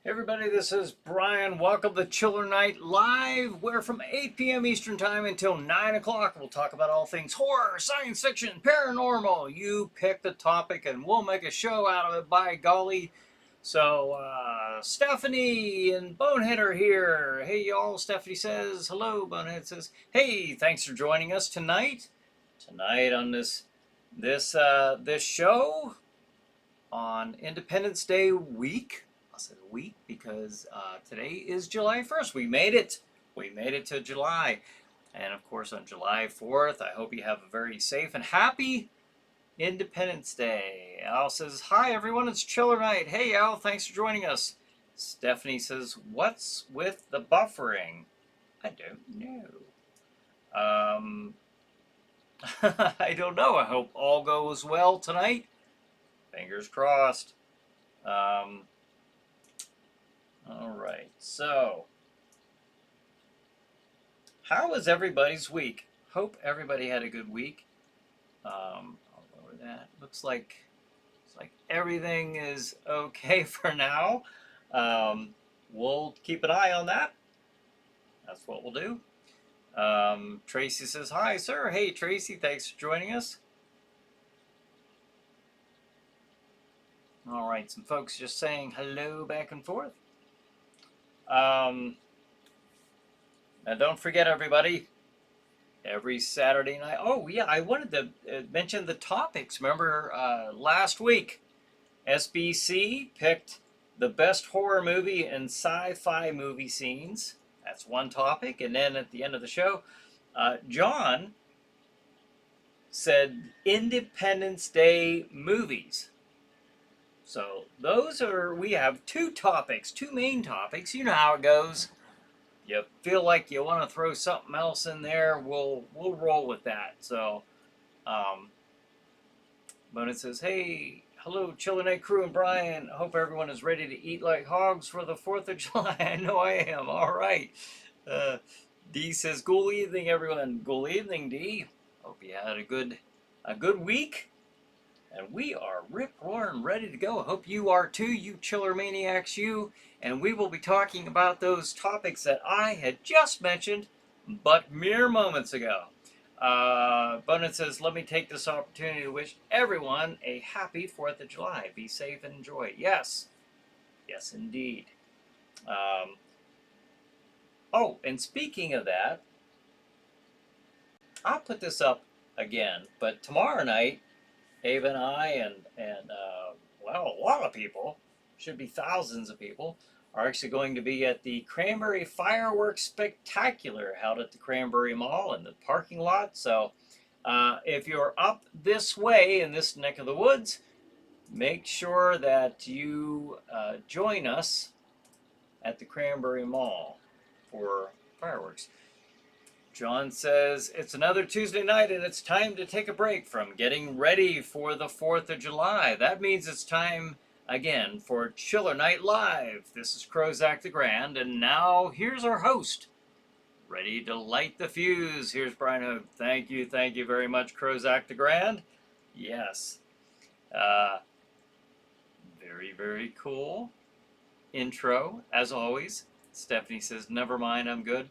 Hey everybody, this is Brian. Welcome to ChillerNight Live. We're from 8 p.m. Eastern Time until 9 o'clock. We'll talk about all things horror, science fiction, paranormal. You pick the topic and we'll make a show out of it, by golly. So, Stephanie and Bonehead are here. Hey y'all, Stephanie says hello. Bonehead says, hey, thanks for joining us tonight. Tonight on this show on Independence Day week. I'll say week because today is July 1st. We made it. We made it to July. And of course on July 4th, I hope you have a very safe and happy Independence Day. Al says, hi everyone, it's ChillerNight. Hey Al, thanks for joining us. Stephanie says, what's with the buffering? I don't know. I don't know. I hope all goes well tonight. Fingers crossed. All right, so how was everybody's week? Hope everybody had a good week. I'll lower that. Looks like everything is okay for now. We'll keep an eye on that. That's what we'll do. Tracy says, hi, sir. Hey, Tracy, thanks for joining us. All right, some folks just saying hello back and forth. Now don't forget, everybody, every Saturday night. Oh yeah, I wanted to mention the topics. Remember last week, SBC picked the best horror movie and sci-fi movie scenes. That's one topic. And then at the end of the show, John said Independence Day movies. So those are, we have two topics, two main topics. You know how it goes. You feel like you want to throw something else in there, we'll roll with that. So, but it says, hey, hello, ChillerNight crew and Brian. I hope everyone is ready to eat like hogs for the 4th of July. I know I am. All right. D says, good evening, everyone. Good evening, D. Hope you had a good week. And we are rip-roaring ready to go. I hope you are too, you chiller maniacs, you. And we will be talking about those topics that I had just mentioned, but mere moments ago. Bonin says, let me take this opportunity to wish everyone a happy 4th of July. Be safe and enjoy. Yes. Yes, indeed. Oh, and speaking of that, I'll put this up again, but tomorrow night, Abe and I and well, a lot of people, should be thousands of people, are actually going to be at the Cranberry Fireworks Spectacular held at the Cranberry Mall in the parking lot. So if you're up this way in this neck of the woods, make sure that you join us at the Cranberry Mall for fireworks. John says, it's another Tuesday night and it's time to take a break from getting ready for the 4th of July. That means it's time again for ChillerNight Live. This is Crozak the Grand, and now here's our host, ready to light the fuse. Here's Bryan Hogue. Thank you very much, Crozak the Grand. Yes. Very, very cool intro, as always. Stephanie says, never mind, I'm good.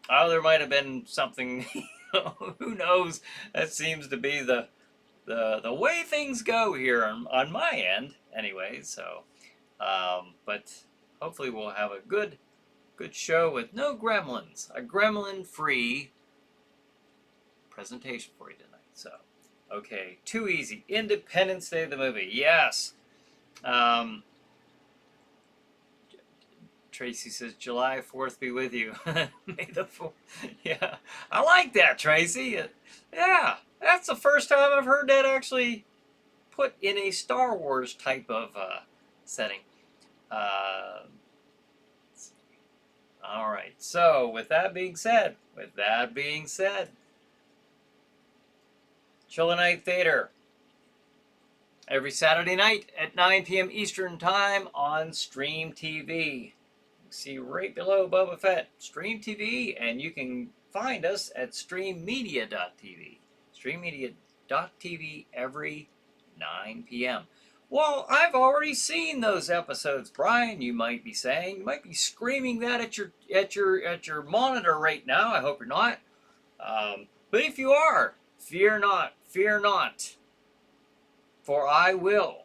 Oh, there might have been something, who knows? That seems to be the way things go here on my end, anyway. So, but hopefully we'll have a good show with no gremlins, a gremlin-free presentation for you tonight. So, okay, too easy. Independence Day, the movie, yes. Tracy says, July 4th be with you. May the 4th. Yeah, I like that, Tracy. Yeah, that's the first time I've heard that actually put in a Star Wars type of setting. All right, so with that being said, ChillerNight Theater. Every Saturday night at 9 p.m. Eastern Time on Stream TV. See right below Boba Fett, Stream TV, and you can find us at streammedia.tv. Streammedia.tv every 9 p.m. Well, I've already seen those episodes, Brian. You might be saying, you might be screaming that at your monitor right now. I hope you're not. But if you are, fear not, for I will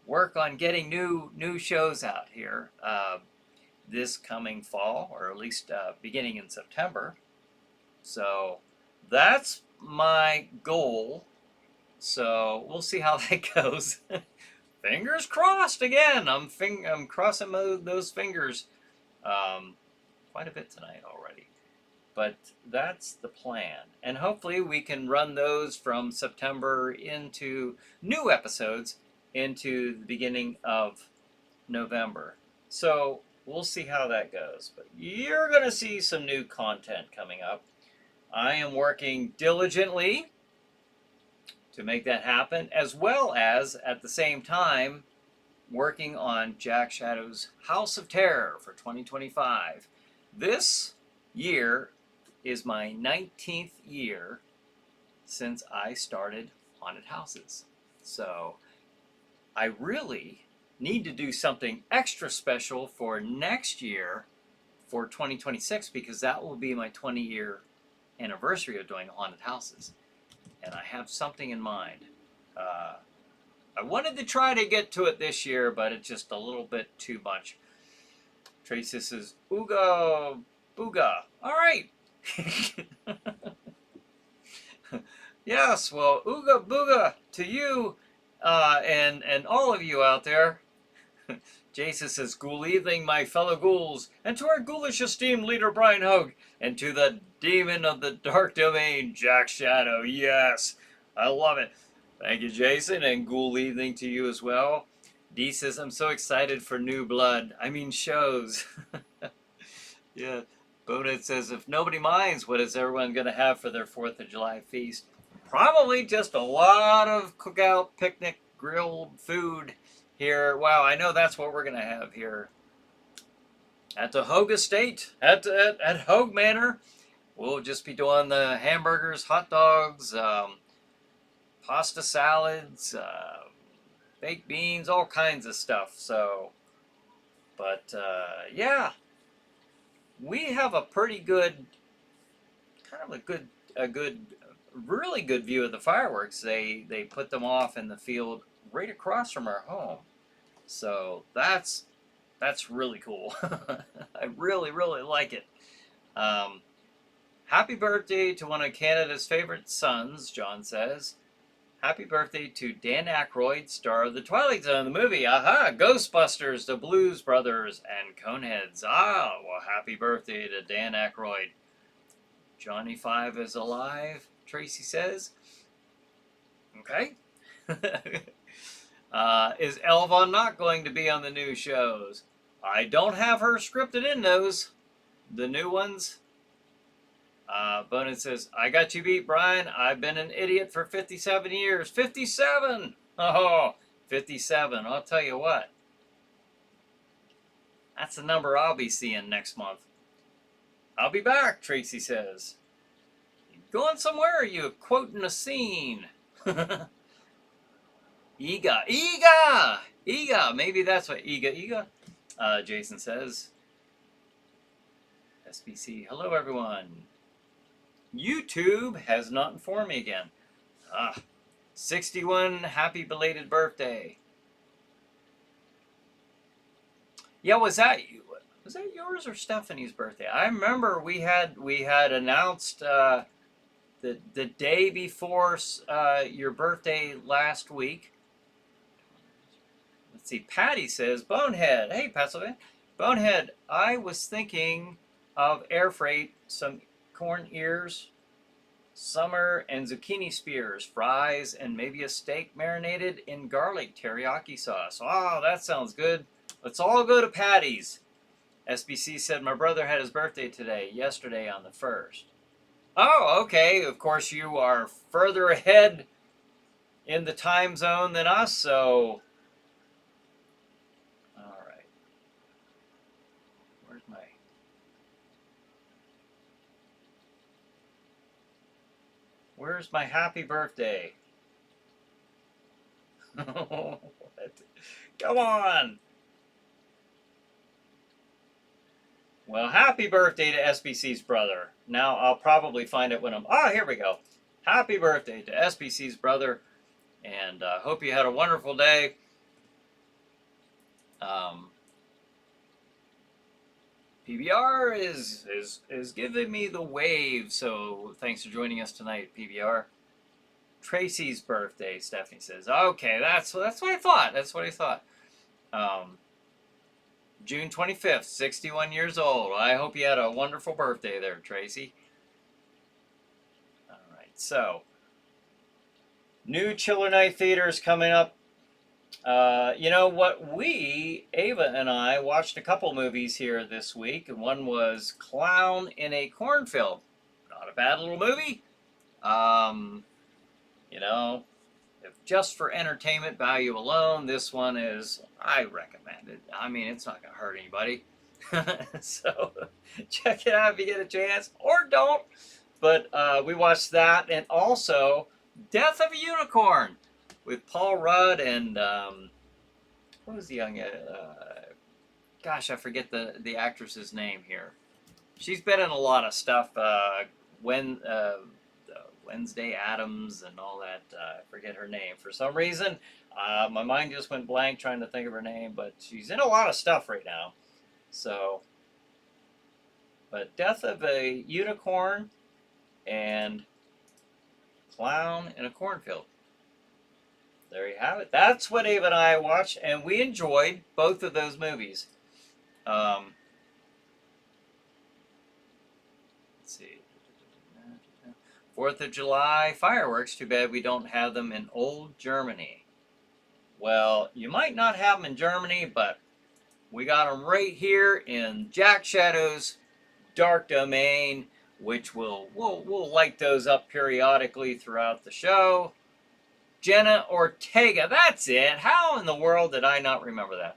work on getting new shows out here this coming fall, or at least beginning in September. So that's my goal. So we'll see how that goes. Fingers crossed again. I'm crossing those fingers quite a bit tonight already. But that's the plan. And hopefully we can run those from September into new episodes into the beginning of November. So we'll see how that goes. But you're going to see some new content coming up. I am working diligently to make that happen, as well as at the same time working on Jack Shadow's House of Terror for 2025. This year is my 19th year since I started haunted houses. So I really need to do something extra special for next year for 2026, because that will be my 20-year anniversary of doing haunted houses. And I have something in mind. I wanted to try to get to it this year, but it's just a little bit too much. Tracy says, Ooga booga. All right. Yes, well, ooga booga to you and all of you out there. Jason says, Ghoul evening, my fellow ghouls, and to our ghoulish esteemed leader, Bryan Hogue, and to the demon of the dark domain, Jack Shadow. Yes, I love it. Thank you, Jason, and ghoul evening to you as well. Dee says, I'm so excited for new blood. I mean shows. Yeah. Bonnet says, if nobody minds, what is everyone going to have for their 4th of July feast? Probably just a lot of cookout, picnic, grilled food here. Wow, I know that's what we're going to have here at the Hogue Estate, at Hogue Manor. We'll just be doing the hamburgers, hot dogs, pasta salads, baked beans, all kinds of stuff. So, but yeah, we have a pretty good, kind of a good, really good view of the fireworks. They put them off in the field right across from our home. So that's really cool. I really like it. Happy birthday to one of Canada's favorite sons, John says. Happy birthday to Dan Aykroyd, star of The Twilight Zone, the movie. Aha! Ghostbusters, the Blues Brothers, and Coneheads. Ah, well, happy birthday to Dan Aykroyd. Johnny Five is alive, Tracy says. Okay. Is Elva not going to be on the new shows? I don't have her scripted in those. The new ones. Bonin says, I got you beat, Brian. I've been an idiot for 57 years. 57! Oh, 57. I'll tell you what. That's the number I'll be seeing next month. I'll be back, Tracy says. You going somewhere, or are you quoting a scene? Ega! Maybe that's what Ega. Jason says. SBC. Hello, everyone. YouTube has not informed me again. 61, happy belated birthday. Yeah, was that yours or Stephanie's birthday? I remember we had announced the day before your birthday last week. Let's see. Patty says, Bonehead. Hey, Pennsylvania. Bonehead, I was thinking of air freight, some corn ears, summer, and zucchini spears, fries, and maybe a steak marinated in garlic teriyaki sauce. Oh, that sounds good. Let's all go to Patty's. SBC said, my brother had his birthday yesterday on the 1st. Oh, okay. Of course, you are further ahead in the time zone than us, so... All right. Where's my... Where's my happy birthday? Come on. Well, happy birthday to SBC's brother. Now I'll probably find it when I'm. Ah, here we go. Happy birthday to SBC's brother, and hope you had a wonderful day. Um, PBR is giving me the wave, so thanks for joining us tonight, PBR. Tracy's birthday, Stephanie says. Okay, that's what I thought. That's what I thought. June 25th, 61 years old. I hope you had a wonderful birthday there, Tracy. All right, so new ChillerNight theaters coming up. You know what? Ava and I, watched a couple movies here this week. One was Clown in a Cornfield. Not a bad little movie. You know, if just for entertainment value alone, this one is, I recommend it. I mean, it's not going to hurt anybody. So check it out if you get a chance, or don't. But we watched that, and also Death of a Unicorn with Paul Rudd and what was the young? Gosh, I forget the actress's name here. She's been in a lot of stuff. Wednesday Addams and all that. I forget her name for some reason. My mind just went blank trying to think of her name, but she's in a lot of stuff right now. So, but Death of a Unicorn and Clown in a Cornfield. There you have it. That's what Ava and I watched, and we enjoyed both of those movies. Let's see. 4th of July fireworks. Too bad we don't have them in old Germany. Well, you might not have them in Germany, but we got them right here in Jack Shadow's Dark Domain, which we'll light those up periodically throughout the show. Jenna Ortega, that's it. How in the world did I not remember that?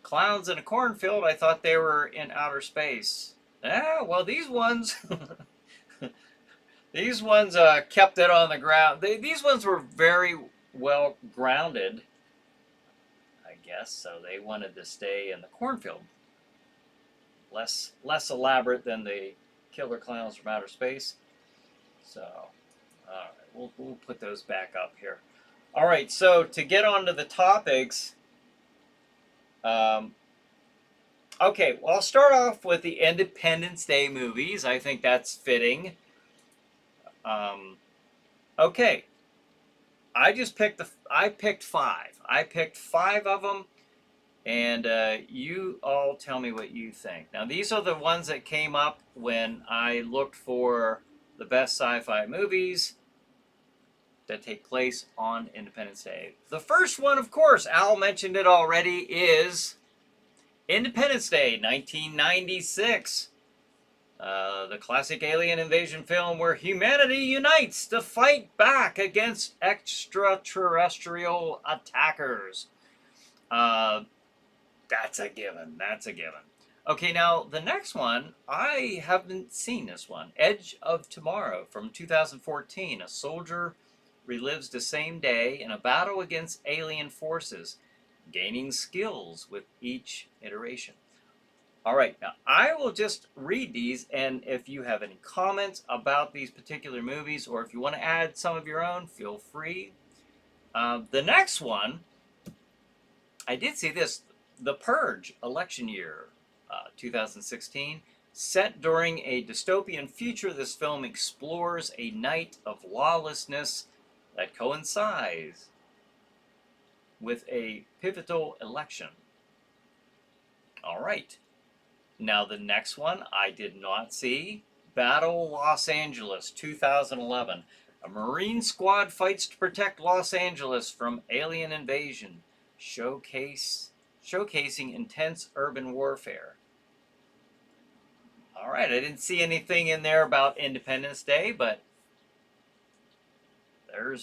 Clowns in a Cornfield, I thought they were in outer space. Yeah, well, these ones, these ones kept it on the ground. These ones were very well grounded, I guess, so they wanted to stay in the cornfield. Less elaborate than the killer clowns from outer space. So, all right. We'll put those back up here. All right, so to get on to the topics, okay, well, I'll start off with the Independence Day movies. I think that's fitting. Okay, I picked five. I picked five of them, and you all tell me what you think. Now, these are the ones that came up when I looked for the best sci-fi movies that take place on Independence Day. The first one, of course, Al mentioned it already, is Independence Day, 1996. The classic alien invasion film where humanity unites to fight back against extraterrestrial attackers. That's a given. That's a given. Okay, now the next one, I haven't seen this one. Edge of Tomorrow from 2014. A soldier relives the same day in a battle against alien forces, gaining skills with each iteration. All right, now I will just read these, and if you have any comments about these particular movies, or if you want to add some of your own, feel free. The next one, I did see this, The Purge, election year, 2016. Set during a dystopian future, this film explores a night of lawlessness that coincides with a pivotal election. All right. Now the next one I did not see. Battle Los Angeles, 2011. A Marine squad fights to protect Los Angeles from alien invasion, showcasing intense urban warfare. All right, I didn't see anything in there about Independence Day, but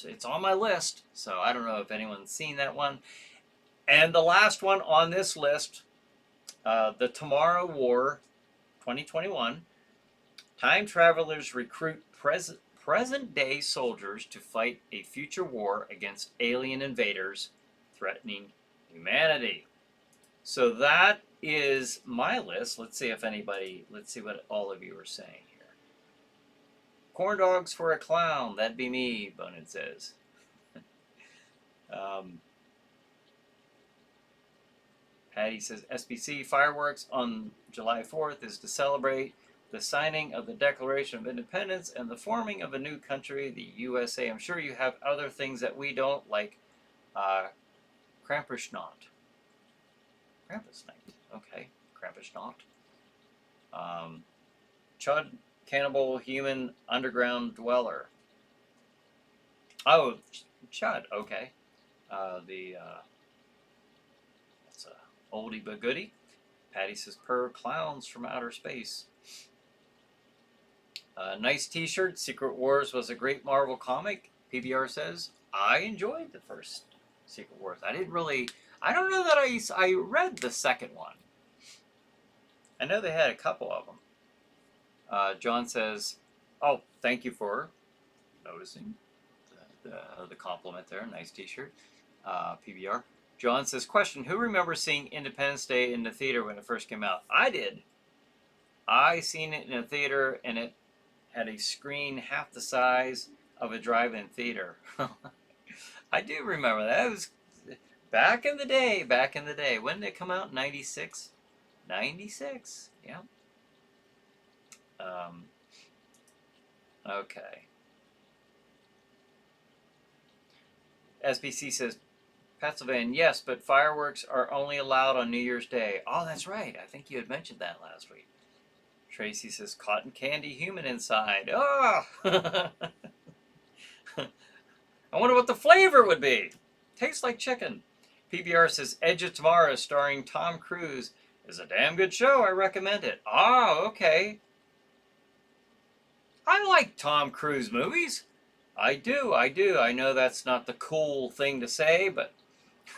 it's on my list, so I don't know if anyone's seen that one. And the last one on this list, The Tomorrow War, 2021. Time travelers recruit present-day soldiers to fight a future war against alien invaders threatening humanity. So that is my list. Let's see what all of you are saying here. Corn dogs for a clown. That'd be me, Bonin says. Patty says, SBC fireworks on July 4th is to celebrate the signing of the Declaration of Independence and the forming of a new country, the USA. I'm sure you have other things that we don't, like Krampusnacht. Krampusnacht. Okay, Krampusnacht. Chud, cannibal, human, underground dweller. Oh, Chud. Okay. That's a oldie but goodie. Patty says, per clowns from outer space. Nice t-shirt. Secret Wars was a great Marvel comic. PBR says, I enjoyed the first Secret Wars. I don't know that I read the second one. I know they had a couple of them. John says, oh, thank you for noticing the compliment there. Nice t-shirt. PBR. John says, question, who remembers seeing Independence Day in the theater when it first came out? I did. I seen it in a theater, and it had a screen half the size of a drive-in theater. I do remember that. It was back in the day. When did it come out? 96? 96, yeah. Okay. SBC says, Pennsylvania, yes, but fireworks are only allowed on New Year's Day. Oh, that's right. I think you had mentioned that last week. Tracy says, cotton candy human inside. Oh! I wonder what the flavor would be. Tastes like chicken. PBR says, Edge of Tomorrow starring Tom Cruise is a damn good show. I recommend it. Oh, okay. I like Tom Cruise movies. I do. I know that's not the cool thing to say, but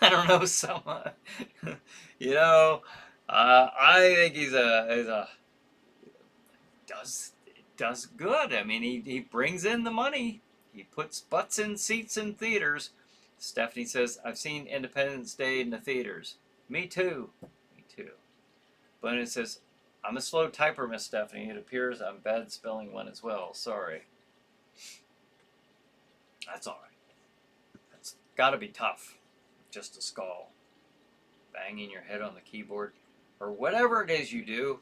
I don't know, someone. I think he's does good. I mean, he brings in the money. He puts butts in seats in theaters. Stephanie says, I've seen Independence Day in the theaters. Me too. But it says, I'm a slow typer, Miss Stephanie. It appears I'm bad spelling one as well. Sorry. That's all right. That's got to be tough. Just a skull. Banging your head on the keyboard. Or whatever it is you do.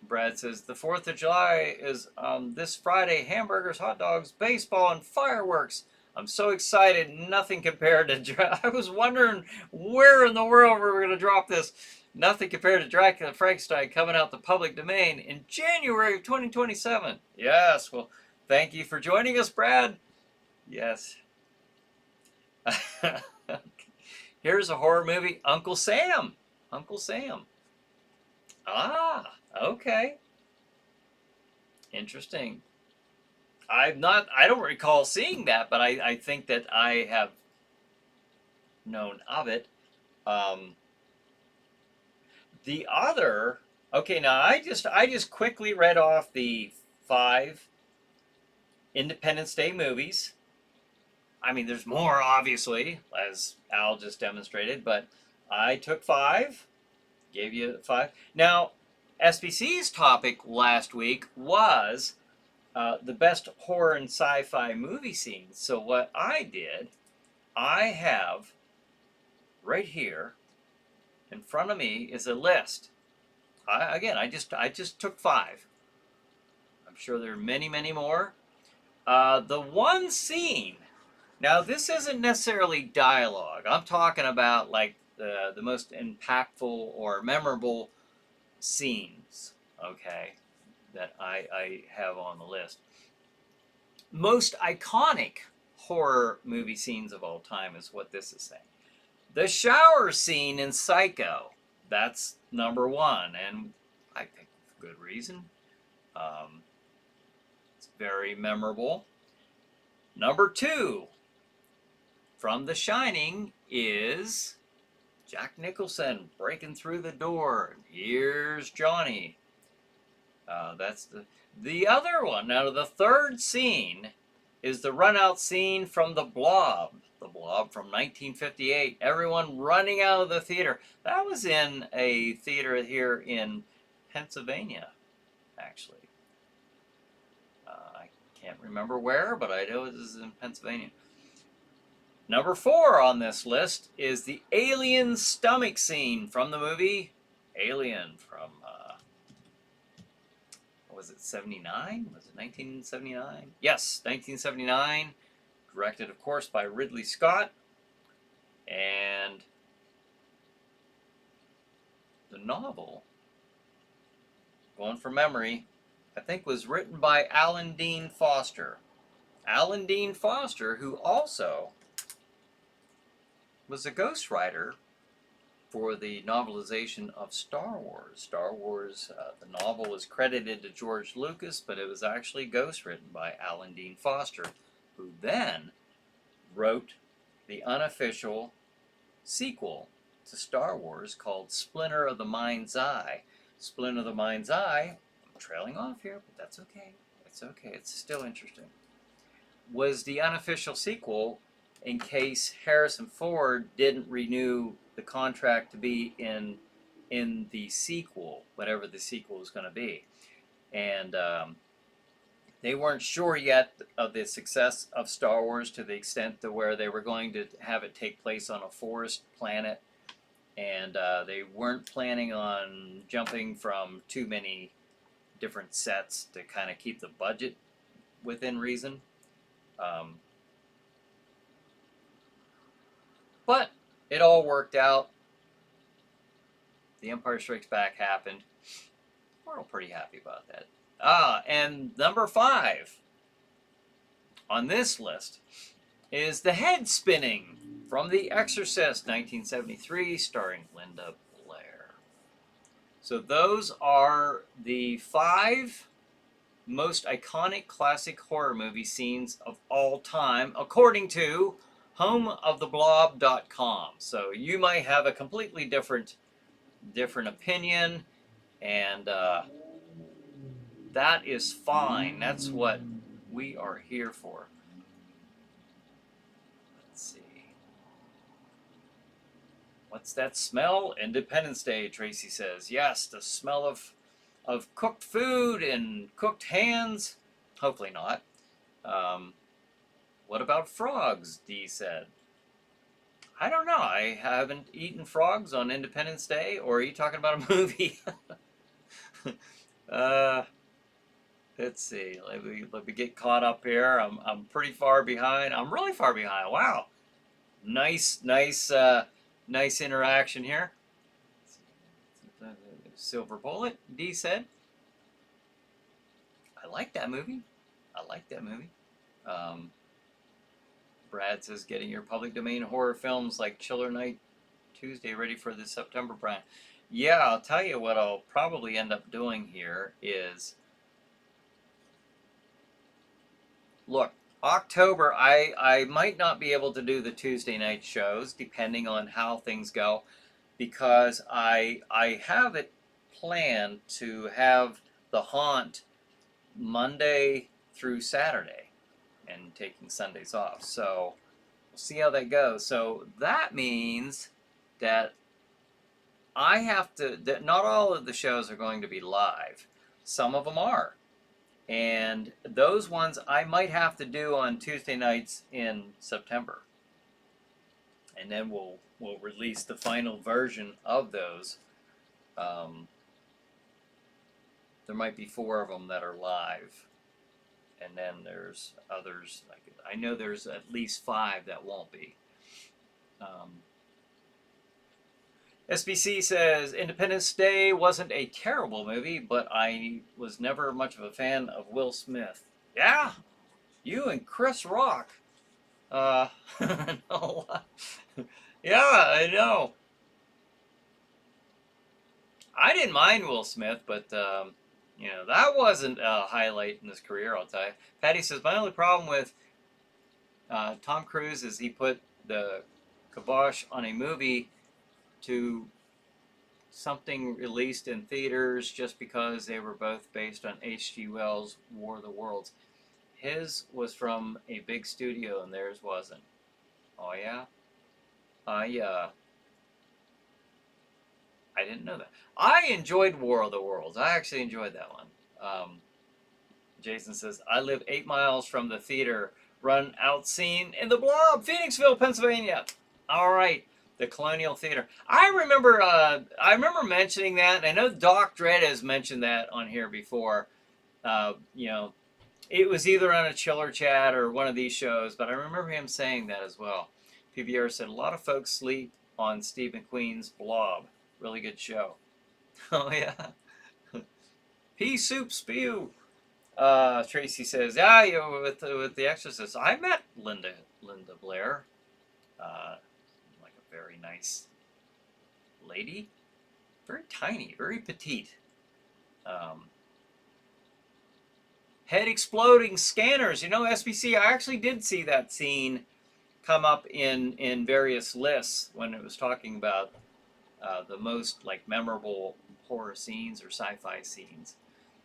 Brad says, the 4th of July is this Friday. Hamburgers, hot dogs, baseball, and fireworks. I'm so excited. Nothing compared to... I was wondering where in the world we were going to drop this. Nothing compared to Dracula Frankenstein coming out the public domain in January of 2027. Yes, well, thank you for joining us, Brad. Yes. Here's a horror movie, Uncle Sam. Uncle Sam. Ah, okay. Interesting. I don't recall seeing that, but I think that I have known of it. The other, okay, now I just quickly read off the 5 Independence Day movies. I mean, there's more, obviously, as Al just demonstrated, but I took 5, gave you 5. Now, SBC's topic last week was the best horror and sci-fi movie scenes. So what I did, I have right here in front of me is a list. I just took 5. I'm sure there are many, many more. The one scene. Now, this isn't necessarily dialogue. I'm talking about like the most impactful or memorable scenes, okay, that I have on the list. Most iconic horror movie scenes of all time is what this is saying. The shower scene in Psycho, that's number 1, and I think for good reason. It's very memorable. Number 2, from The Shining, is Jack Nicholson breaking through the door. Here's Johnny. That's the other one. Now, the third scene is the run-out scene from The Blob. The Blob from 1958. Everyone running out of the theater. That was in a theater here in Pennsylvania, actually. I can't remember where, but I know it is in Pennsylvania. Number 4 on this list is the alien stomach scene from the movie Alien from, was it 79? Was it 1979? Yes, 1979. Directed, of course, by Ridley Scott. And the novel, going from memory, I think was written by Alan Dean Foster. Alan Dean Foster, who also was a ghostwriter for the novelization of Star Wars. Star Wars, the novel was credited to George Lucas, but it was actually ghostwritten by Alan Dean Foster, who then wrote the unofficial sequel to Star Wars called Splinter of the Mind's Eye. Splinter of the Mind's Eye, I'm trailing off here, but that's okay. It's okay, it's still interesting. Was the unofficial sequel in case Harrison Ford didn't renew the contract to be in the sequel, whatever the sequel was going to be. And they weren't sure yet of the success of Star Wars to the extent to where they were going to have it take place on a forest planet. And they weren't planning on jumping from too many different sets to kind of keep the budget within reason. But it all worked out. The Empire Strikes Back happened. We're all pretty happy about that. And number 5 on this list is The Head Spinning from The Exorcist, 1973, starring Linda Blair. So those are the 5 most iconic classic horror movie scenes of all time, according to homeoftheblob.com. So you might have a completely different opinion, and that is fine. That's what we are here for. Let's see. What's that smell? Independence Day, Tracy says. Yes, the smell of cooked food and cooked hands. Hopefully not. What about frogs? Dee said. I don't know. I haven't eaten frogs on Independence Day. Or are you talking about a movie? Let's see. Let me get caught up here. I'm pretty far behind. I'm really far behind. Wow. Nice interaction here. Silver Bullet, Dee said. I like that movie. Brad says, getting your public domain horror films like ChillerNight Tuesday ready for this September, Brian. Yeah, I'll tell you what I'll probably end up doing here is, look, October, I might not be able to do the Tuesday night shows, depending on how things go, because I have it planned to have the haunt Monday through Saturday and taking Sundays off. So we'll see how that goes. So that means that I have to, that not all of the shows are going to be live. Some of them are. And those ones I might have to do on Tuesday nights in September. And then we'll release the final version of those. There might be 4 of them that are live. And then there's others. I know there's at least 5 that won't be. SBC says, Independence Day wasn't a terrible movie, but I was never much of a fan of Will Smith. Yeah, you and Chris Rock. No. Yeah, I know. I didn't mind Will Smith, but you know, that wasn't a highlight in his career, I'll tell you. Patty says, my only problem with Tom Cruise is he put the kibosh on a movie to something released in theaters just because they were both based on H.G. Wells' War of the Worlds. His was from a big studio and theirs wasn't. Oh yeah? I didn't know that. I enjoyed War of the Worlds. I actually enjoyed that one. Jason says, I live 8 miles from the theater run out scene in the Blob, Phoenixville, Pennsylvania. All right, the Colonial Theater. I remember mentioning that, and I know Doc Dredd has mentioned that on here before. You know, it was either on a Chiller Chat or one of these shows, but I remember him saying that as well. PBR said, a lot of folks sleep on Steve McQueen's Blob. Really good show. Oh, yeah. Pea soup spew. Tracy says, with the Exorcist. I met Linda Blair. Like a very nice lady. Very tiny, very petite. Head exploding scanners. You know, SBC, I actually did see that scene come up in various lists when it was talking about the most like memorable horror scenes or sci-fi scenes.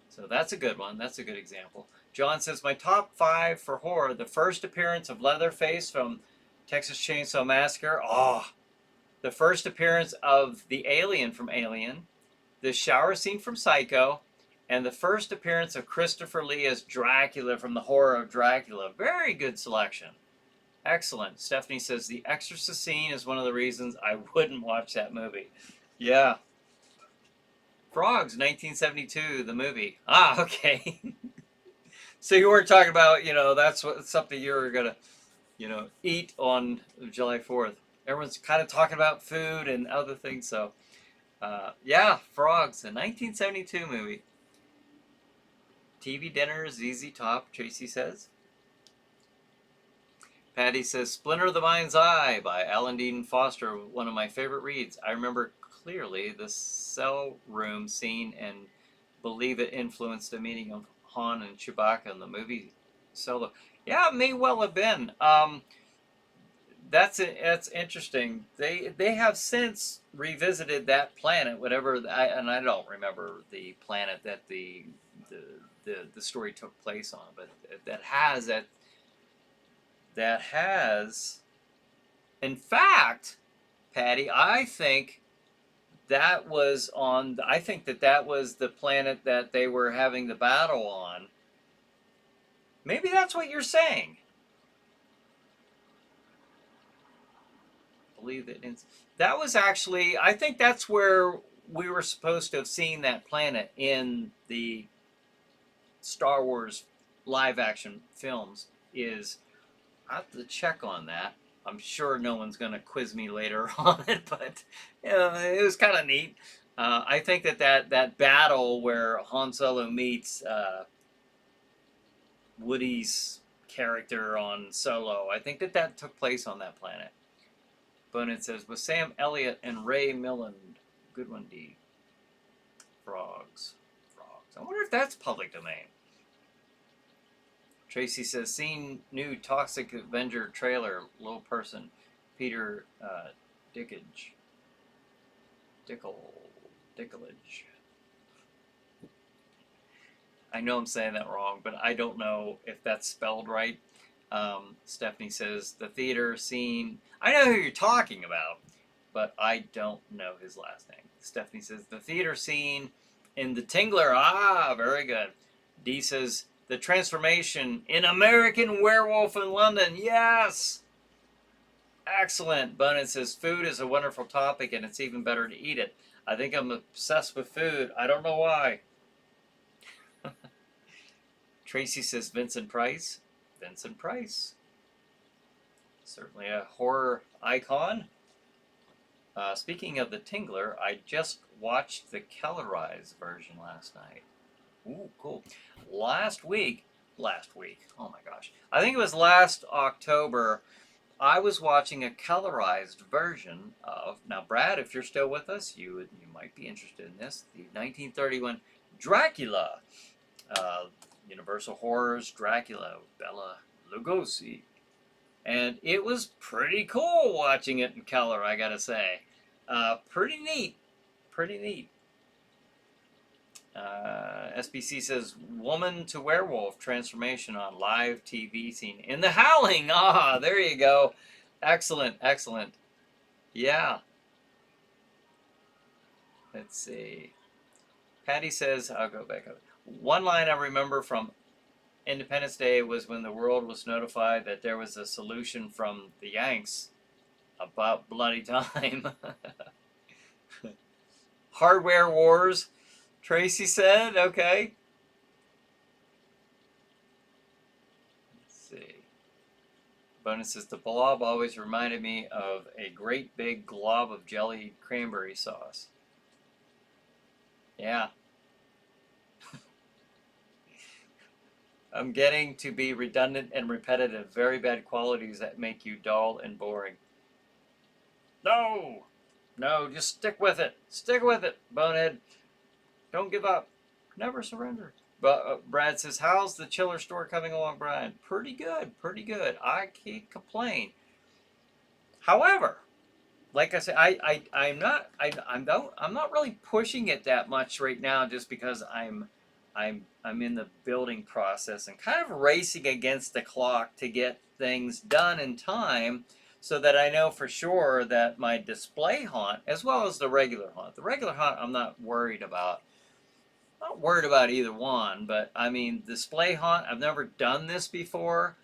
So that's a good one. That's a good example. John says, my top 5 for horror. The first appearance of Leatherface from Texas Chainsaw Massacre. Oh, the first appearance of the alien from Alien. The shower scene from Psycho. And the first appearance of Christopher Lee as Dracula from the Horror of Dracula. Very good selection. Excellent. Stephanie says, the Exorcist scene is one of the reasons I wouldn't watch that movie. Yeah. Frogs, 1972, the movie. Ah, okay. So you weren't talking about, you know, that's something you were going to, you know, eat on July 4th. Everyone's kind of talking about food and other things. So, yeah, Frogs, a 1972 movie. TV dinner, ZZ Top, Tracy says. Patty says, Splinter of the Mind's Eye by Alan Dean Foster, one of my favorite reads. I remember clearly the cell room scene and believe it influenced the meaning of Han and Chewbacca in the movie Solo. Yeah, it may well have been. That's interesting. They have since revisited that planet, and I don't remember the planet that the story took place on, but that has, in fact, Patty, I think that was the planet that they were having the battle on. Maybe that's what you're saying. I believe that was actually, I think that's where we were supposed to have seen that planet in the Star Wars live action films. I have to check on that. I'm sure no one's going to quiz me later on it, but you know, it was kind of neat. I think that battle where Han Solo meets Woody's character on Solo, I think that took place on that planet. Bonin says, with Sam Elliott and Ray Milland. Good one, D. Frogs. I wonder if that's public domain. Tracy says, seen new Toxic Avenger trailer, low person, Peter Dicklage. I know I'm saying that wrong, but I don't know if that's spelled right. Stephanie says, the theater scene, I know who you're talking about, but I don't know his last name. Stephanie says, the theater scene in The Tingler. Ah, very good. D says, the transformation in American Werewolf in London. Yes! Excellent. Bonin says, food is a wonderful topic, and it's even better to eat it. I think I'm obsessed with food. I don't know why. Tracy says, Vincent Price. Vincent Price. Certainly a horror icon. Speaking of The Tingler, I just watched the colorized version last night. Ooh, cool. Last week, oh my gosh. I think it was last October, I was watching a colorized version of, now Brad, if you're still with us, you might be interested in this, the 1931 Dracula. Universal Horrors, Dracula, Bela Lugosi. And it was pretty cool watching it in color, I gotta say. Pretty neat. pretty neat. SBC says, woman to werewolf transformation on live TV scene. In The Howling! Ah, there you go. Excellent, excellent. Yeah. Let's see. Patty says, I'll go back up. One line I remember from Independence Day was when the world was notified that there was a solution from the Yanks about bloody time. Hardware wars, Tracy said. Okay. Let's see. Bonus says, the blob always reminded me of a great big glob of jellied cranberry sauce. Yeah. I'm getting to be redundant and repetitive. Very bad qualities that make you dull and boring. No! No, just stick with it. Stick with it, bonehead. Don't give up. Never surrender. But Brad says, how's the chiller store coming along, Brian? Pretty good, pretty good. I can't complain. However, like I said, I'm not really pushing it that much right now, just because I'm in the building process and kind of racing against the clock to get things done in time, so that I know for sure that my display haunt, as well as the regular haunt. The regular haunt I'm not worried about. Not worried about either one, but I mean, display haunt, I've never done this before,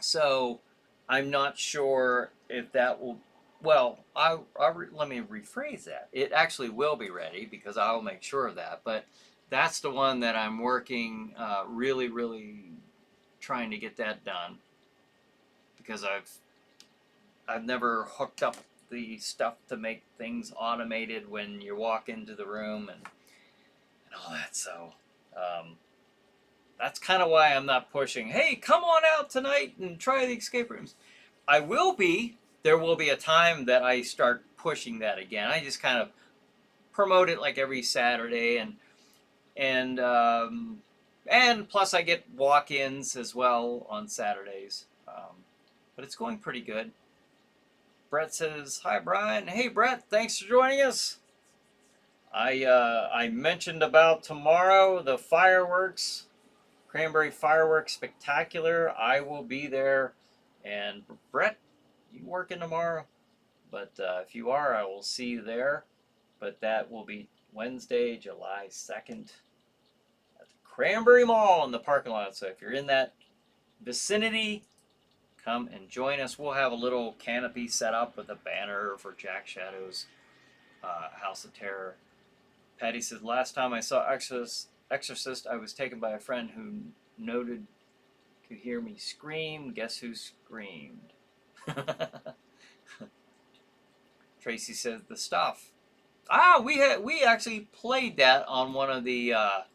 so I'm not sure if that will, well, let me rephrase that. It actually will be ready, because I'll make sure of that, but that's the one that I'm working, really, really trying to get that done, because I've never hooked up the stuff to make things automated when you walk into the room and all that. So that's kind of why I'm not pushing, hey, come on out tonight and try the escape rooms. I will be. There will be a time that I start pushing that again. I just kind of promote it like every Saturday, and plus I get walk-ins as well on Saturdays. But it's going pretty good. Brett says, hi, Brian. Hey, Brett, thanks for joining us. I mentioned about tomorrow, the fireworks, Cranberry Fireworks Spectacular. I will be there. And Brett, you working tomorrow? But if you are, I will see you there. But that will be Wednesday, July 2nd at the Cranberry Mall in the parking lot. So if you're in that vicinity, come and join us. We'll have a little canopy set up with a banner for Jack Shadow's House of Terror. Patty says, last time I saw Exorcist, I was taken by a friend who noted could hear me scream. Guess who screamed? Tracy says, the stuff. Ah, we actually played that on one of the, at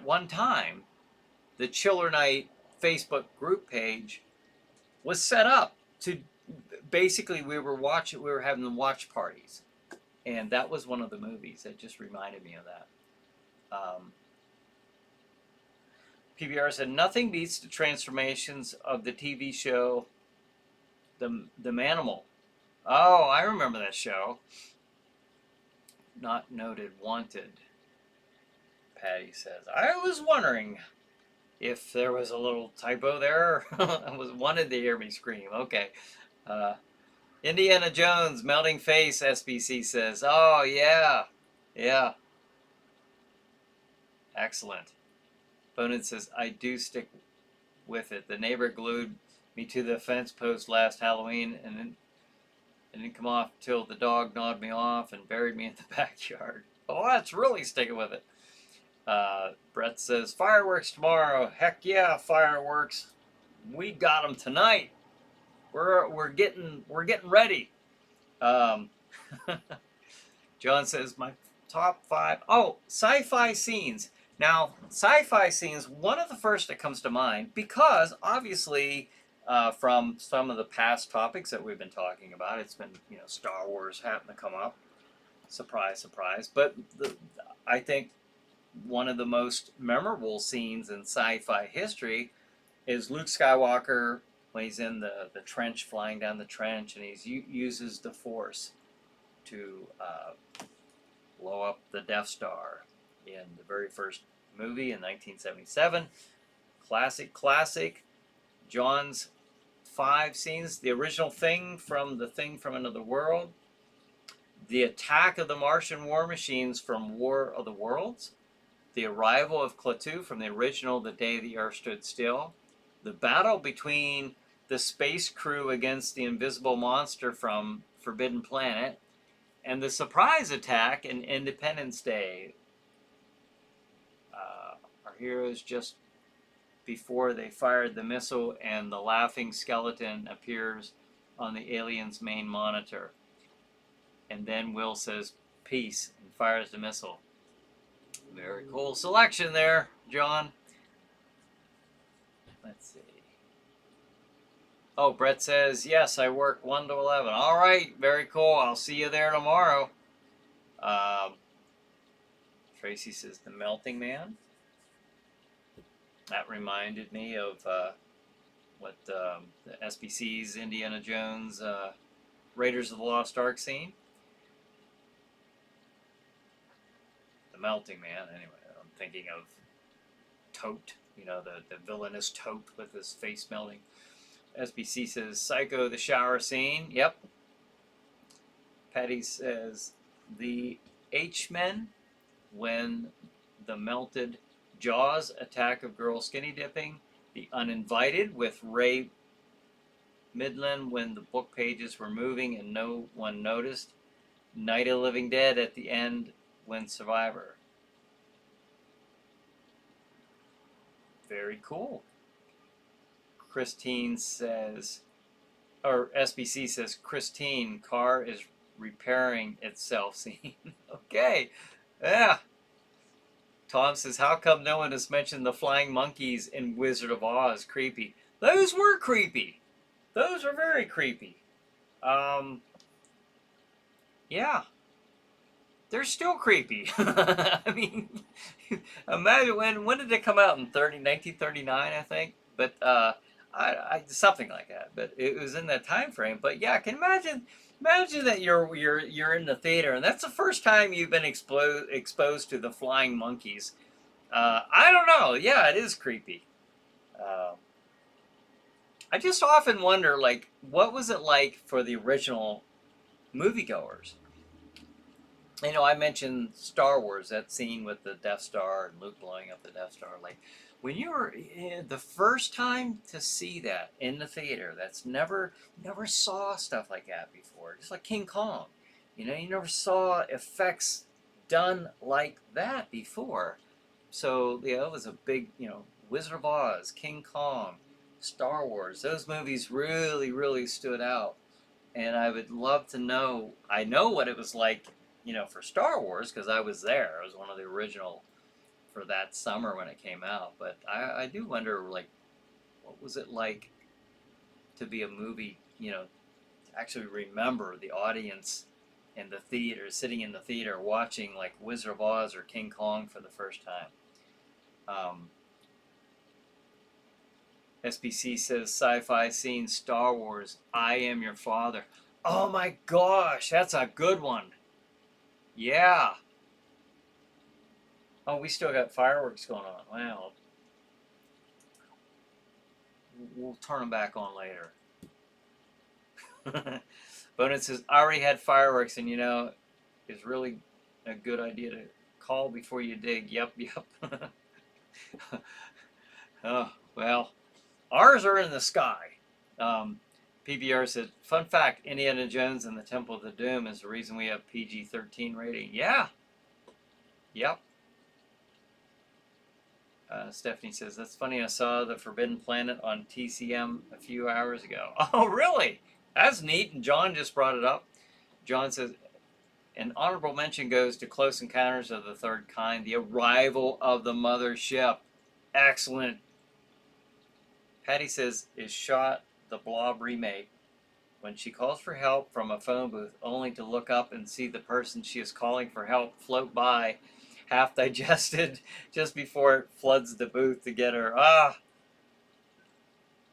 one time, the ChillerNight Facebook group page was set up to, basically we were having the watch parties. And that was one of the movies that just reminded me of that. PBR said, nothing beats the transformations of the TV show, The Manimal. Oh, I remember that show. Not noted, wanted. Patty says, I was wondering if there was a little typo there. I was wanted to hear me scream. Okay. Indiana Jones, melting face, SBC says. Oh, yeah. Yeah. Excellent. Bonin says, I do stick with it. The neighbor glued me to the fence post last Halloween and didn't come off till the dog gnawed me off and buried me in the backyard. Oh, that's really sticking with it. Brett says, fireworks tomorrow. Heck yeah, fireworks. We got them tonight. We're getting ready. John says, my top 5. Oh, sci-fi scenes. Now, sci-fi scenes, one of the first that comes to mind, because obviously from some of the past topics that we've been talking about, it's been, Star Wars happened to come up. Surprise, surprise. But I think one of the most memorable scenes in sci-fi history is Luke Skywalker when he's in the trench, flying down the trench, and he uses the Force. to blow up the Death Star in the very first movie in 1977. Classic. John's 5 scenes. The original Thing from Another World. The attack of the Martian war machines from War of the Worlds. The arrival of Klaatu from the original The Day the Earth Stood Still. The battle between the space crew against the invisible monster from Forbidden Planet. And the surprise attack in Independence Day. Our heroes just before they fired the missile, and the laughing skeleton appears on the alien's main monitor. And then Will says, "Peace," and fires the missile. Very cool selection there, John. Let's see. Oh, Brett says, yes, I work 1 to 11. All right, very cool. I'll see you there tomorrow. Tracy says, The Melting Man. That reminded me of what the SBC's Indiana Jones Raiders of the Lost Ark scene. The Melting Man, anyway. I'm thinking of Tote, you know, the villainous Tote with his face melting. SBC says, Psycho, the shower scene. Yep. Patty says, the H-Men, when the melted Jaws, attack of girl skinny dipping. The Uninvited with Ray Midland when the book pages were moving and no one noticed. Night of the Living Dead at the end when Survivor. Very cool. Christine says, or SBC says, Christine, car is repairing itself scene. Okay, yeah. Tom says, how come no one has mentioned the flying monkeys in Wizard of Oz? Creepy. Those were creepy. Those were very creepy. Yeah. They're still creepy. I mean, imagine when did it come out? In 1939, I think. But something like that. But it was in that time frame. But yeah, can imagine that you're in the theater and that's the first time you've been exposed to the flying monkeys. I don't know. Yeah, it is creepy. I just often wonder, like, what was it like for the original moviegoers? You know, I mentioned Star Wars, that scene with the Death Star and Luke blowing up the Death Star. Like, when you were the first time to see that in the theater, that's never saw stuff like that before. Just like King Kong, you know, you never saw effects done like that before. So yeah, it was a big, you know, Wizard of Oz, King Kong, Star Wars. Those movies really stood out, and I would love to know. I know what it was like, you know, for Star Wars because I was there. I was one of the original for that summer when it came out. But I do wonder, like, what was it like to be a movie, you know, to actually remember the audience in the theater, sitting in the theater watching like Wizard of Oz or King Kong for the first time. SBC says, sci-fi scene, Star Wars, I Am Your Father. Oh my gosh, that's a good one. Yeah. Oh, we still got fireworks going on. Wow. We'll turn them back on later. Bonin says, I already had fireworks, and you know, it's really a good idea to call before you dig. Yep. Oh, well, ours are in the sky. PBR said, fun fact, Indiana Jones and the Temple of the Doom is the reason we have PG-13 rating. Yeah. Yep. Stephanie says, that's funny, I saw the Forbidden Planet on TCM a few hours ago. Oh, really? That's neat, and John just brought it up. John says, an honorable mention goes to Close Encounters of the Third Kind, the arrival of the mothership. Excellent. Patty says, is shot the Blob remake when she calls for help from a phone booth only to look up and see the person she is calling for help float by half digested just before it floods the booth to get her. Ah!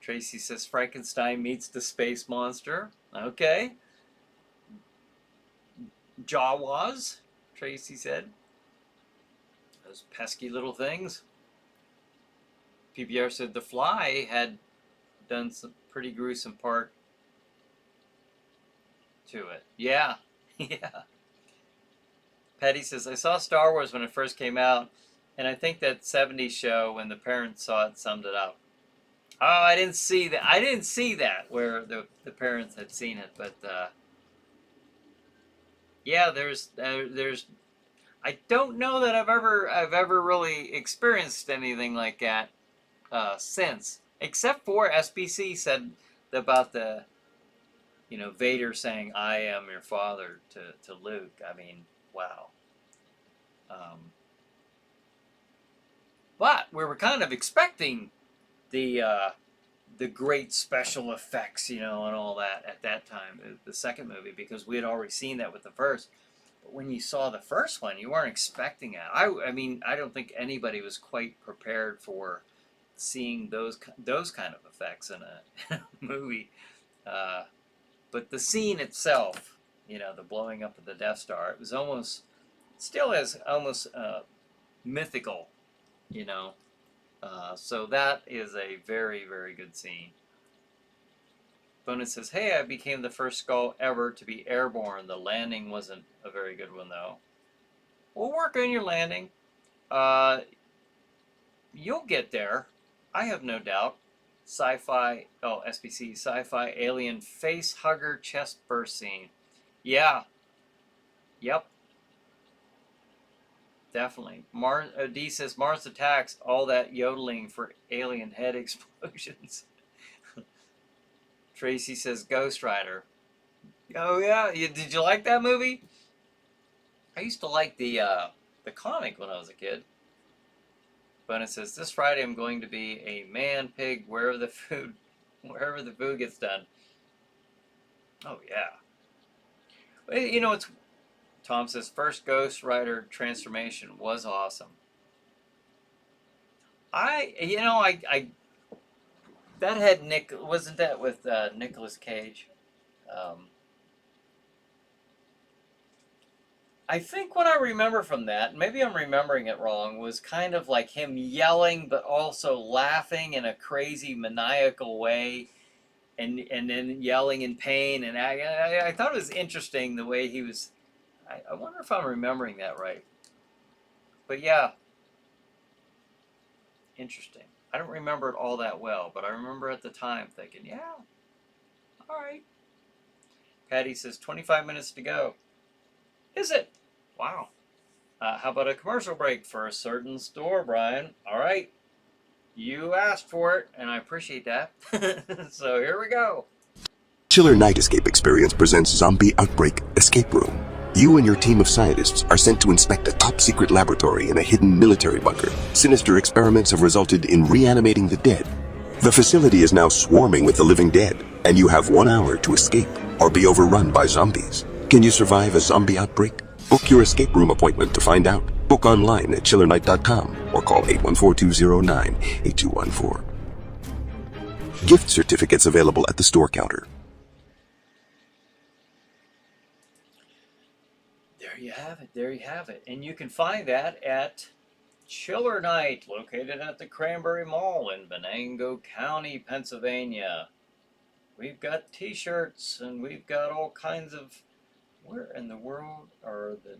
Tracy says Frankenstein meets the space monster. Okay. Jawas, Tracy said. Those pesky little things. PBR said The Fly had done some pretty gruesome part to it. Yeah, yeah. Patty says, I saw Star Wars when it first came out, and I think that 70s show, when the parents saw it, summed it up. Oh, I didn't see that. I didn't see that where the parents had seen it, but yeah, there's I don't know that I've ever really experienced anything like that since, except for SBC said about the Vader saying "I am your father" to Luke. I mean, wow. But we were kind of expecting the great special effects, and all that at that time, the second movie, because we had already seen that with the first. But when you saw the first one, you weren't expecting it. I mean, I don't think anybody was quite prepared for seeing those kind of effects in a movie. But the scene itself, the blowing up of the Death Star, it was still almost mythical, so that is a very, very good scene. Bonus says, hey, I became the first skull ever to be airborne. The landing wasn't a very good one, though. We'll work on your landing. You'll get there. I have no doubt. Sci-fi, SBC, sci-fi alien face hugger chest burst scene. Yeah. Yep. Definitely. D says Mars attacks, all that yodeling for alien head explosions. Tracy says Ghost Rider. Oh yeah, did you like that movie? I used to like the comic when I was a kid. Bonus says this Friday I'm going to be a man pig wherever the food gets done. Oh yeah. It's Tom says first Ghost Rider transformation was awesome. I that had wasn't that with Nicolas Cage? I think what I remember from that, maybe I'm remembering it wrong, was kind of like him yelling but also laughing in a crazy maniacal way, and then yelling in pain. And I thought it was interesting the way he was. I wonder if I'm remembering that right. But yeah, interesting. I don't remember it all that well, but I remember at the time thinking, yeah, all right. Patty says 25 minutes to go. Is it? Wow. How about a commercial break for a certain store, Brian? All right. You asked for it, and I appreciate that. So here we go. ChillerNight Escape Experience presents Zombie Outbreak Escape Room. You and your team of scientists are sent to inspect a top-secret laboratory in a hidden military bunker. Sinister experiments have resulted in reanimating the dead. The facility is now swarming with the living dead, and you have 1 hour to escape or be overrun by zombies. Can you survive a zombie outbreak? Book your escape room appointment to find out. Book online at ChillerNight.com or call 814-209-8214. Gift certificates available at the store counter. There you have it. There you have it. And you can find that at ChillerNight, located at the Cranberry Mall in Venango County, Pennsylvania. We've got t-shirts and we've got all kinds of, where in the world are the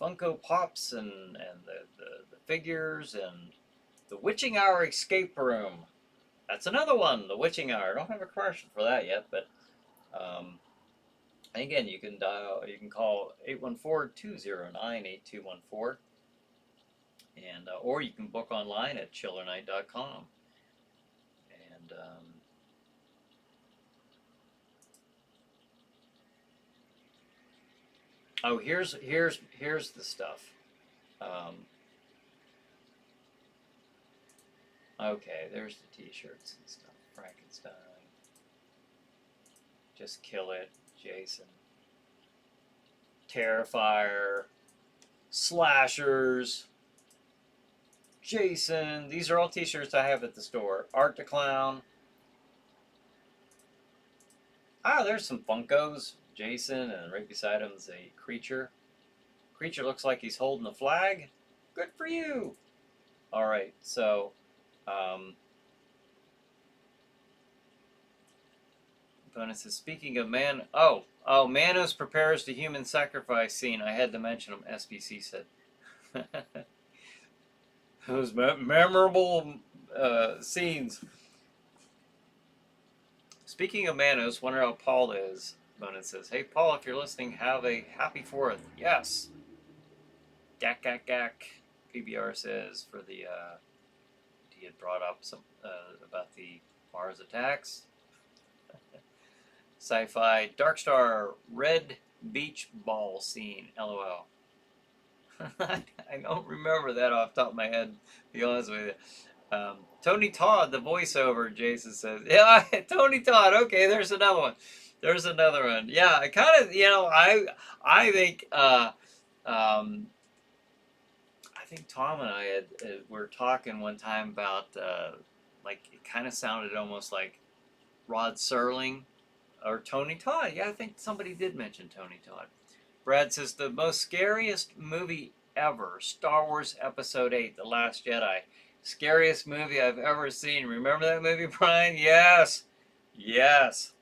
Funko Pops and the figures, and the Witching Hour Escape Room. That's another one, the Witching Hour. I don't have a commercial for that yet, but again, you can call 814-209-8214, and or you can book online at ChillerNight.com. And oh, here's the stuff. Okay, there's the t-shirts and stuff. Frankenstein. Just Kill It. Jason. Terrifier. Slashers. Jason. These are all t-shirts I have at the store. Art the Clown. Ah, there's some Funkos. Jason, and right beside him is a creature. Creature looks like he's holding the flag. Good for you. All right, so bonus is speaking of man. Oh, Manos prepares the human sacrifice scene. I had to mention him. SBC said. Those memorable scenes. Speaking of Manos, wonder how Paul is. Bonin says, "Hey Paul, if you're listening, have a happy 4th." Yes. Gak gak gak. PBR says for the he had brought up some about the Mars attacks. Sci-fi Darkstar Red Beach Ball scene. LOL. I don't remember that off the top of my head, to be honest with you. Tony Todd, the voiceover, Jason says. Yeah, Tony Todd. Okay, there's another one. There's another one. Yeah, I kind of, I think, I think Tom and I were talking one time about, like, it kind of sounded almost like Rod Serling or Tony Todd. Yeah, I think somebody did mention Tony Todd. Brad says, the most scariest movie ever, Star Wars Episode 8, The Last Jedi. Scariest movie I've ever seen. Remember that movie, Brian? Yes. Yes.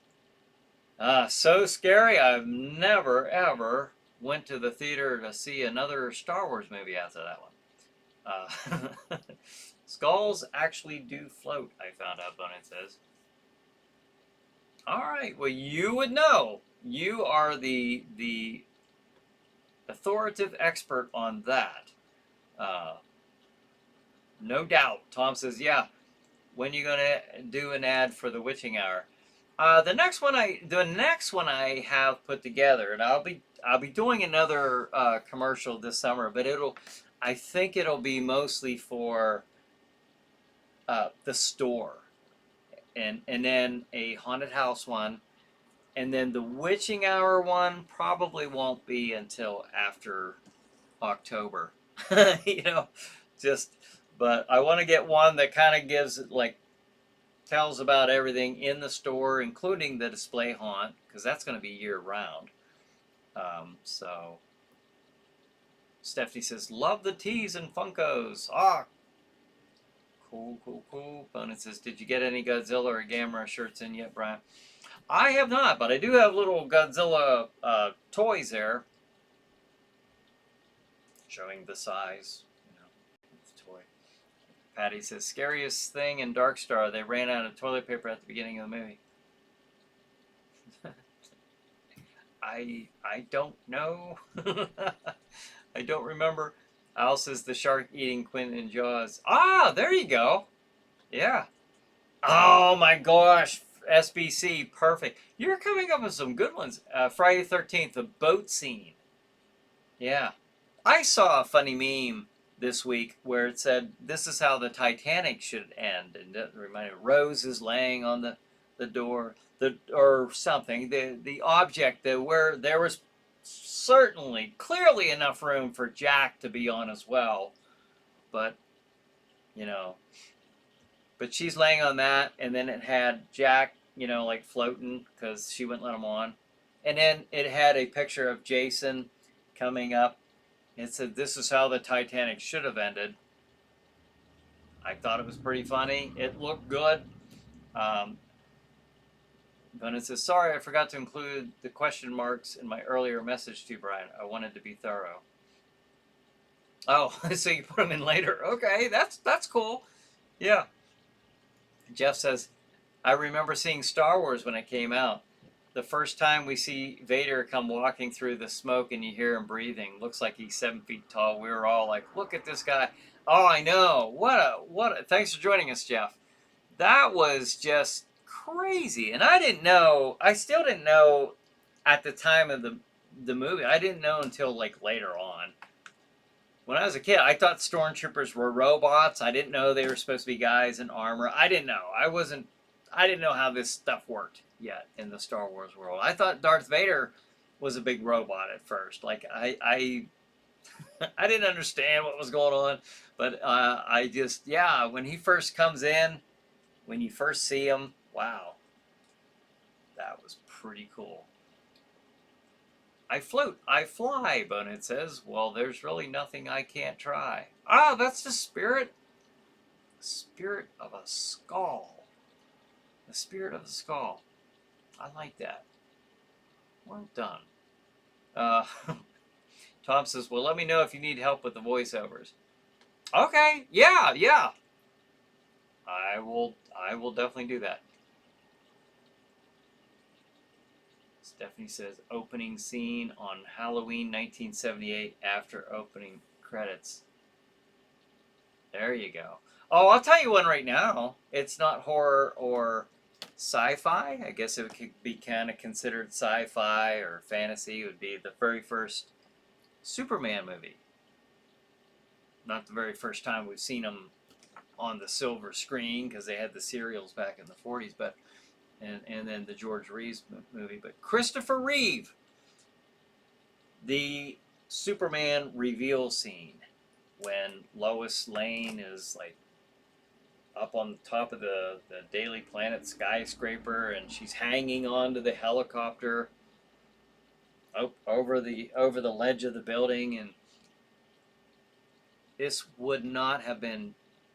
So scary, I've never, ever went to the theater to see another Star Wars movie after that one. Skulls actually do float, I found out, Bonin says. All right, well, you would know. You are the authoritative expert on that. No doubt. Tom says, yeah. When are you gonna do an ad for the Witching Hour? The next one I have put together, and I'll be doing another commercial this summer, but I think it'll be mostly for the store, and then a haunted house one. And then the Witching Hour one probably won't be until after October. But I want to get one that kind of gives it, like, tells about everything in the store, including the display haunt, because that's going to be year round. So Stephanie says, love the tees and Funkos. Cool. Bonin says, did you get any Godzilla or Gamera shirts in yet, Brian? I have not, but I do have little Godzilla toys there, showing the size, of the toy. Patty says, scariest thing in Darkstar, they ran out of toilet paper at the beginning of the movie. I don't know. I don't remember. Al says, the shark eating Quinn in Jaws. There you go. Yeah. Oh my gosh. SBC, perfect. You're coming up with some good ones. Friday the 13th, the boat scene. Yeah. I saw a funny meme this week where it said, this is how the Titanic should end. And that reminded me, Rose is laying on the door, or something. The object where there was certainly, clearly enough room for Jack to be on as well. But, but she's laying on that, and then it had Jack, like floating because she wouldn't let him on. And then it had a picture of Jason coming up. It said, this is how the Titanic should have ended. I thought it was pretty funny. It looked good. But it says, sorry, I forgot to include the question marks in my earlier message to you, Brian. I wanted to be thorough. Oh, so you put them in later. Okay, that's cool. Yeah. Jeff says, I remember seeing Star Wars when it came out. The first time we see Vader come walking through the smoke and you hear him breathing. Looks like he's 7 feet tall. We were all like, look at this guy. Oh, I know. Thanks for joining us, Jeff. That was just crazy. And I still didn't know at the time of the movie. I didn't know until like later on. When I was a kid, I thought stormtroopers were robots. I didn't know they were supposed to be guys in armor. I didn't know. I didn't know how this stuff worked yet in the Star Wars world. I thought Darth Vader was a big robot at first. Like I didn't understand what was going on, but when he first comes in, when you first see him, wow, that was pretty cool. I float, I fly, Bonehead says. Well, there's really nothing I can't try. Ah, that's the spirit. The spirit of a skull. The spirit of a skull. I like that. Well done. Uh, Tom says, well, let me know if you need help with the voiceovers. Okay, yeah. I will definitely do that. Stephanie says, opening scene on Halloween 1978 after opening credits. There you go. Oh, I'll tell you one right now. It's not horror or sci-fi. I guess it could be kind of considered sci-fi or fantasy. It would be the very first Superman movie. Not the very first time we've seen them on the silver screen because they had the serials back in the 40s, but and then the George Reeves movie. But Christopher Reeve, the Superman reveal scene when Lois Lane is like up on top of the Daily Planet skyscraper and she's hanging onto the helicopter over the ledge of the building, and this would not have been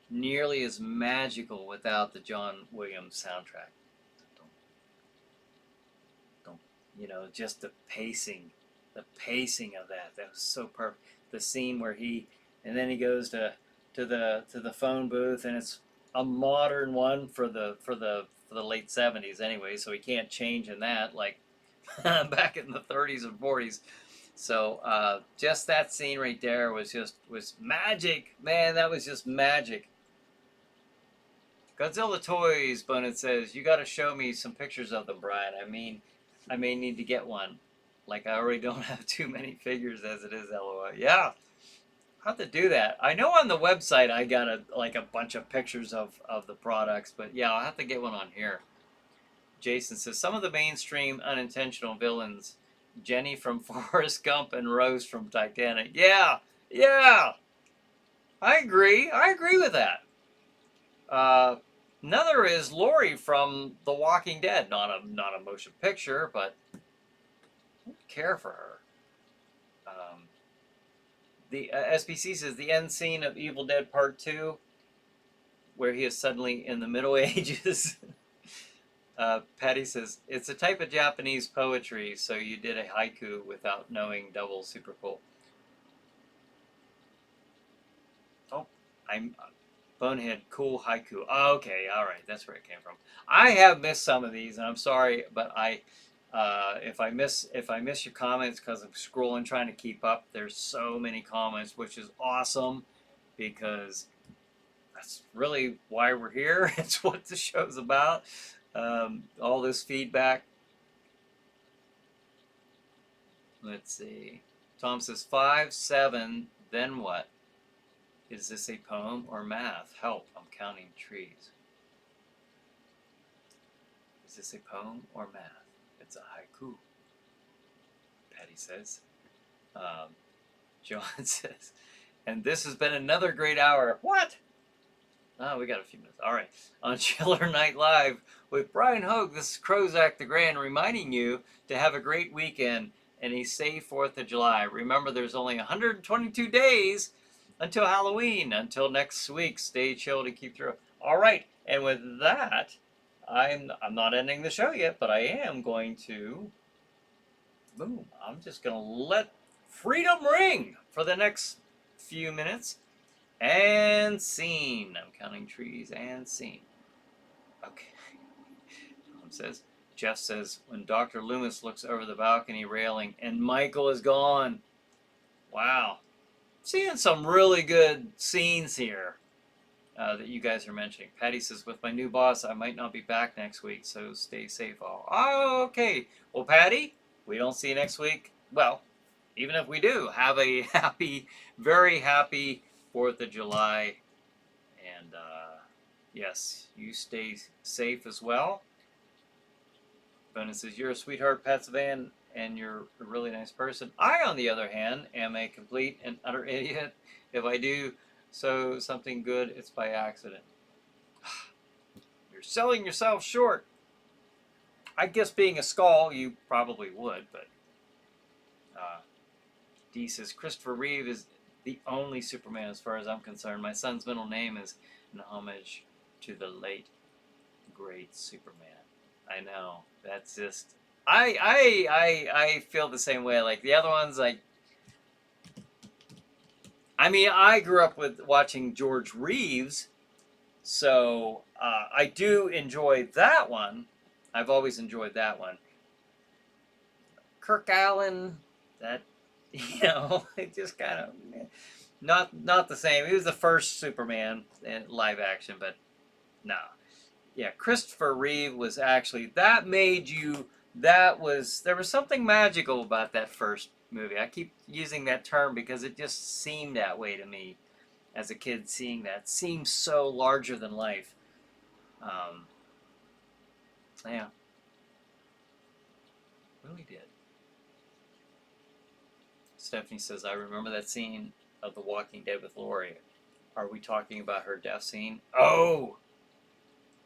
nearly as magical without the John Williams soundtrack. Just the pacing of that was so perfect. The scene where he goes to the phone booth, and it's a modern one for the late 70s anyway, so he can't change in that like back in the 30s and 40s. So just that scene right there was magic, man. That was just magic. Godzilla toys, Bonehead says, you got to show me some pictures of them, Brian. I may need to get one. Like, I already don't have too many figures as it is, LOL. Yeah, I'll have to do that. I know on the website I got a bunch of pictures of the products, but yeah, I'll have to get one on here. Jason says, some of the mainstream unintentional villains, Jenny from Forrest Gump and Rose from Titanic. Yeah. I agree with that. Another is Lori from The Walking Dead. Not a motion picture, but I don't care for her. The SBC says the end scene of Evil Dead Part 2, where he is suddenly in the Middle Ages. Patty says, it's a type of Japanese poetry, so you did a haiku without knowing. Double, super cool. Oh, I'm Bonehead, cool haiku. Oh, okay, all right, that's where it came from. I have missed some of these, and I'm sorry, but if I miss your comments because I'm scrolling trying to keep up. There's so many comments, which is awesome because that's really why we're here. It's what the show's about. All this feedback. Let's see. Tom says 5, 7. Then what? Is this a poem or math? Help! I'm counting trees. Is this a poem or math? It's a haiku. Patty says. John says, and this has been another great hour. What? Oh, we got a few minutes. All right. On ChillerNight Live with Bryan Hogue, this is Crozak the Grand reminding you to have a great weekend and a safe 4th of July. Remember, there's only 122 days until Halloween. Until next week, stay chilled and keep through. All right. And with that, I'm not ending the show yet, but I am going to, boom, I'm just going to let freedom ring for the next few minutes. And scene. I'm counting trees and scene. Okay. Tom says, Jeff says, when Dr. Loomis looks over the balcony railing and Michael is gone. Wow. Seeing some really good scenes here that you guys are mentioning. Patty says, with my new boss, I might not be back next week, so stay safe all. Oh, okay. Well, Patty, we don't see you next week. Well, even if we do, have a happy, very happy 4th of July. And yes, you stay safe as well. Brennan says, you're a sweetheart, Pat Savan, and you're a really nice person. I, on the other hand, am a complete and utter idiot. If I do something good, it's by accident. You're selling yourself short. I guess being a skull, you probably would, but D says Christopher Reeve is the only Superman as far as I'm concerned. My son's middle name is an homage to the late great Superman. I know. That's just I feel the same way. Like the other ones, like I mean, I grew up with watching George Reeves, so I do enjoy that one. I've always enjoyed that one. Kirk Allen, that it just kind of not the same. He was the first Superman in live action, but no. Yeah, Christopher Reeve was actually that made you. There was something magical about that first movie. I keep using that term because it just seemed that way to me as a kid. Seeing that seemed so larger than life. Yeah, really did. Stephanie says, I remember that scene of The Walking Dead with Lori. Are we talking about her death scene? Oh!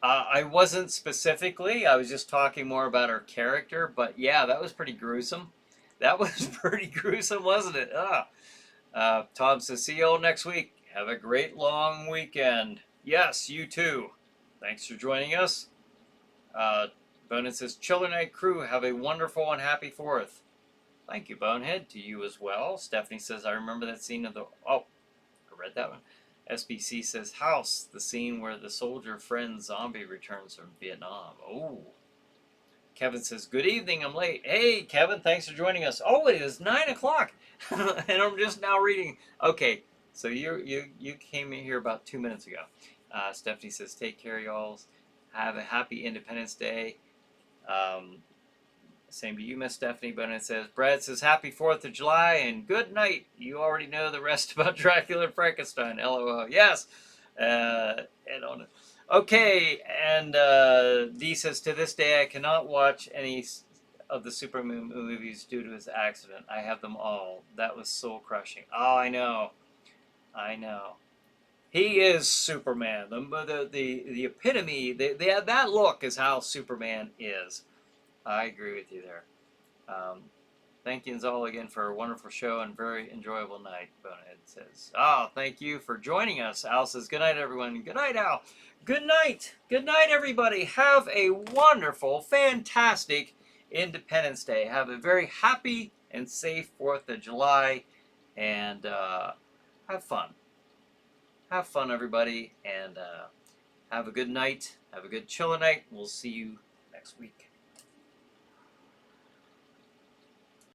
I wasn't specifically. I was just talking more about her character. But yeah, that was pretty gruesome. That was pretty gruesome, wasn't it? Tom says, see you all next week. Have a great long weekend. Yes, you too. Thanks for joining us. Bonehead says, ChillerNight crew, have a wonderful and happy 4th. Thank you, Bonehead. To you as well. Stephanie says, I remember that scene of the... Oh, I read that one. SBC says, House, the scene where the soldier friend zombie returns from Vietnam. Oh. Kevin says, good evening, I'm late. Hey, Kevin, thanks for joining us. Oh, it is 9 o'clock, and I'm just now reading. Okay, so you came in here about 2 minutes ago. Stephanie says, take care, y'all. Have a happy Independence Day. Same to you, Miss Stephanie. But it says, Brad says, happy 4th of July and good night. You already know the rest about Dracula and Frankenstein. LOL. Yes. And on it. Okay. And D says, to this day, I cannot watch any of the Superman movies due to his accident. I have them all. That was soul crushing. Oh, I know. I know. He is Superman. The epitome, that look is how Superman is. I agree with you there. Thank you all again for a wonderful show and very enjoyable night, Bonehead says. Oh, thank you for joining us. Al says, good night, everyone. Good night, Al. Good night. Good night, everybody. Have a wonderful, fantastic Independence Day. Have a very happy and safe 4th of July. And have fun. Have fun, everybody. And have a good night. Have a good chiller night. We'll see you next week.